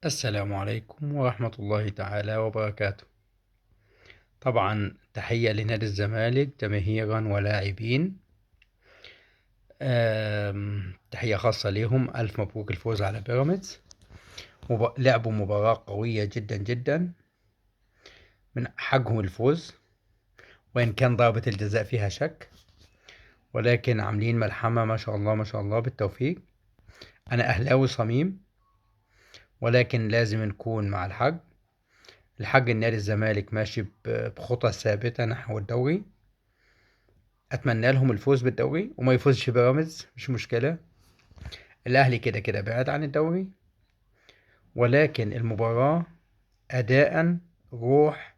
السلام عليكم ورحمة الله تعالى وبركاته. طبعا تحية لنادي الزمالك جماهيرا ولاعبين. تحية خاصة ليهم، ألف مبروك الفوز على بيراميدز. لعبوا مباراة قوية جدا جدا، من حقهم الفوز، وإن كان ضربة الجزاء فيها شك، ولكن عاملين ملحمة ما شاء الله ما شاء الله بالتوفيق. أنا أهلاوي صميم، ولكن لازم نكون مع الحق. النادي الزمالك ماشي بخطى ثابتة نحو الدوري. اتمنى لهم الفوز بالدوري وما يفوزش بيراميدز، مش مشكله. الاهلي كده كده بعد عن الدوري، ولكن المباراه اداء، روح،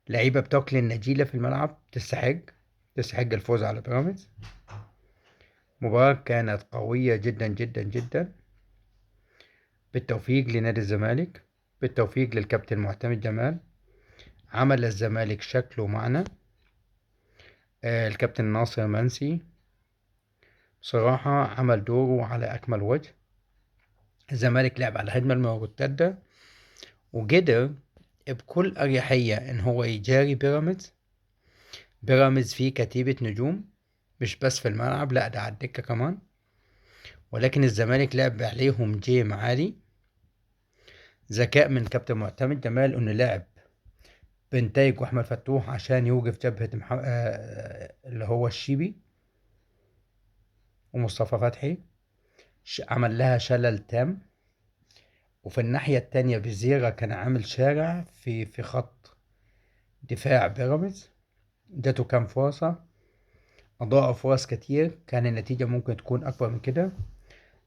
لعيبه بتاكل النجيله في الملعب، تستحق الفوز على بيراميدز. مباراه كانت قويه جدا جدا جدا. بالتوفيق لنادي الزمالك، بالتوفيق للكابتن معتمد جمال. عمل الزمالك شكله معنا. الكابتن ناصر منسي بصراحة عمل دوره على أكمل وجه. الزمالك لعب على الهجمة المرتدة، وقدر بكل أريحية إن هو يجاري بيراميدز. بيراميدز فيه كتيبة نجوم، مش بس في الملعب، لأ ده على الدكة كمان. ولكن الزمالك لعب عليهم جيم عالي. ذكاء من كابتن معتمد جمال إنه لعب بنتايج وأحمد فتوح عشان يوقف جبهة اللي هو الشيبي ومصطفى فتحي. عمل لها شلل تام. وفي الناحية التانية بزيرة كان عامل شارع في خط دفاع بيراميدز. ادته كام فرصة، أضاعوا فرص كتير، كان النتيجة ممكن تكون أكبر من كده.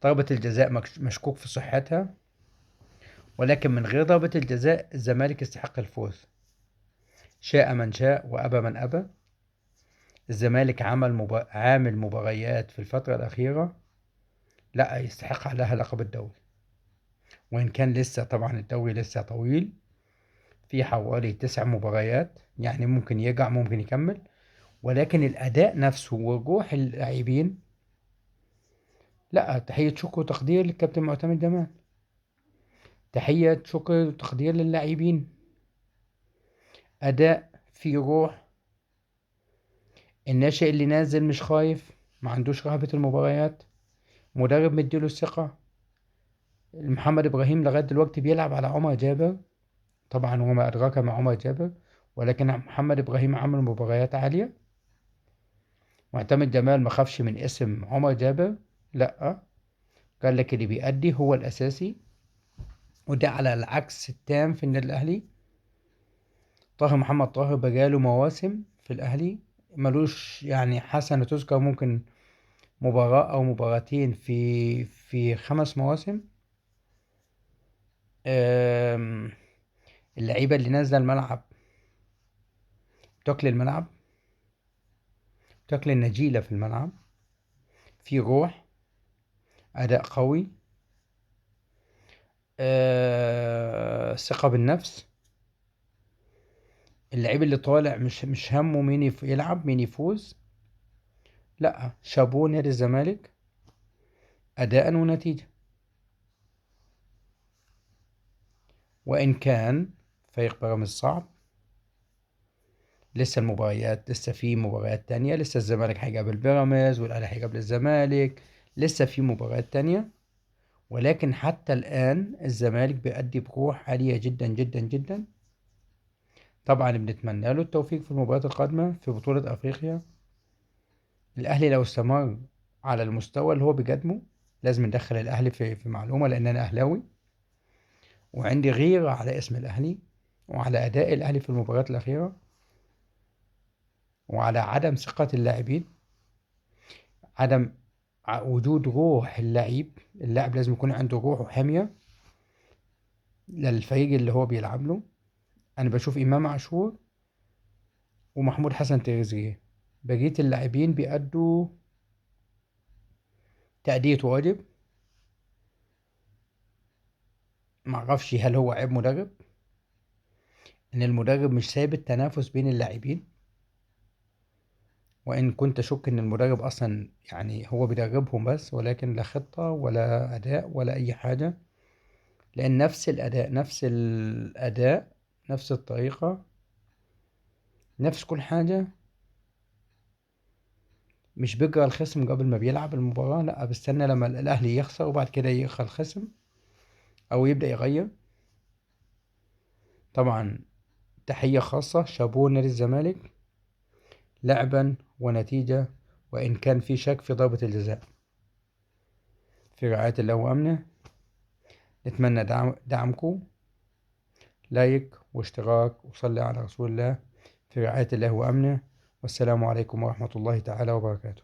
ضربة الجزاء مشكوك في صحتها، ولكن من غير ضربة الجزاء الزمالك يستحق الفوز. شاء من شاء وأبى من أبى. الزمالك عامل مباريات في الفترة الأخيرة لا يستحق عليها لقب الدوري، وإن كان لسه طبعا الدوري لسه طويل، في حوالي 9 مباريات، يعني ممكن يقع ممكن يكمل. ولكن الأداء نفسه وروح اللاعبين، لا، تحية شكر وتقدير للكابتن معتمد جمال. تحية شكر وتقدير للاعبين. أداء في روح. الناشئ اللي نازل مش خايف، ما عندوش رهبة المباريات، مدرب مديله الثقة. محمد إبراهيم لغاية دلوقتي بيلعب على عمر جابر، طبعا وما أدراك ما عمر جابر، ولكن محمد إبراهيم عمل مباريات عالية. معتمد جمال ما خافش من اسم عمر جابر، لأ، قال لك اللي بيأدي هو الأساسي، وده على العكس التام في النادي الأهلي. محمد طاهر بقاله مواسم في الأهلي، ملوش يعني حسنة تذكر، ممكن مباراة أو مباراتين في 5 مواسم. آم، اللعيبة اللي نازلة الملعب تاكل الملعب، تاكل النجيلة في الملعب، في روح، أداء قوي، ثقة بالنفس. اللعيب اللي طالع مش همه مين يلعب مين يفوز، لا، شابوه نادي الزمالك أداء ونتيجة. وإن كان فريق بيراميدز صعب، لسه في مباريات تانية، لسه الزمالك هيقابل بيراميدز والأهلي هيقابل الزمالك، لسه في مباريات تانية. ولكن حتى الآن الزمالك بيأدي بروح عالية جدا جدا جدا. طبعا بنتمنى له التوفيق في المباريات القادمة في بطولة أفريقيا. الأهلي لو استمر على المستوى اللي هو بيقدمه، لازم ندخل الأهلي في معلومة، لأن أنا أهلاوي وعندي غيرة على اسم الأهلي وعلى أداء الأهلي في المباريات الأخيرة وعلى عدم ثقة اللاعبين، عدم وجود روح اللاعب لازم يكون عنده روح وحمية للفريق اللي هو بيلعب له. أنا بشوف إمام عاشور ومحمود حسن تريزيجيه، بقية اللاعبين بيأدوا تأدية واجب. معرفش هل هو عيب مدرب، إن المدرب مش سايب التنافس بين اللاعبين، وإن كنت أشك إن المدرب أصلا يعني هو بيدربهم بس، ولكن لا خطة ولا أداء ولا أي حاجة. لأن نفس الأداء نفس الطريقة نفس كل حاجة. مش بيقرا الخصم قبل ما بيلعب المباراة، لأ بيستنى لما الأهلي يخسر وبعد كده يقرا الخصم أو يبدأ يغير. طبعا تحية خاصة، شابوه نادي الزمالك لعبا ونتيجة، وإن كان في شك في ضربة الجزاء. في رعاية الله وأمنه. نتمنى دعمكم، لايك واشتراك وصلي على رسول الله. في رعاية الله وأمنه، والسلام عليكم ورحمة الله تعالى وبركاته.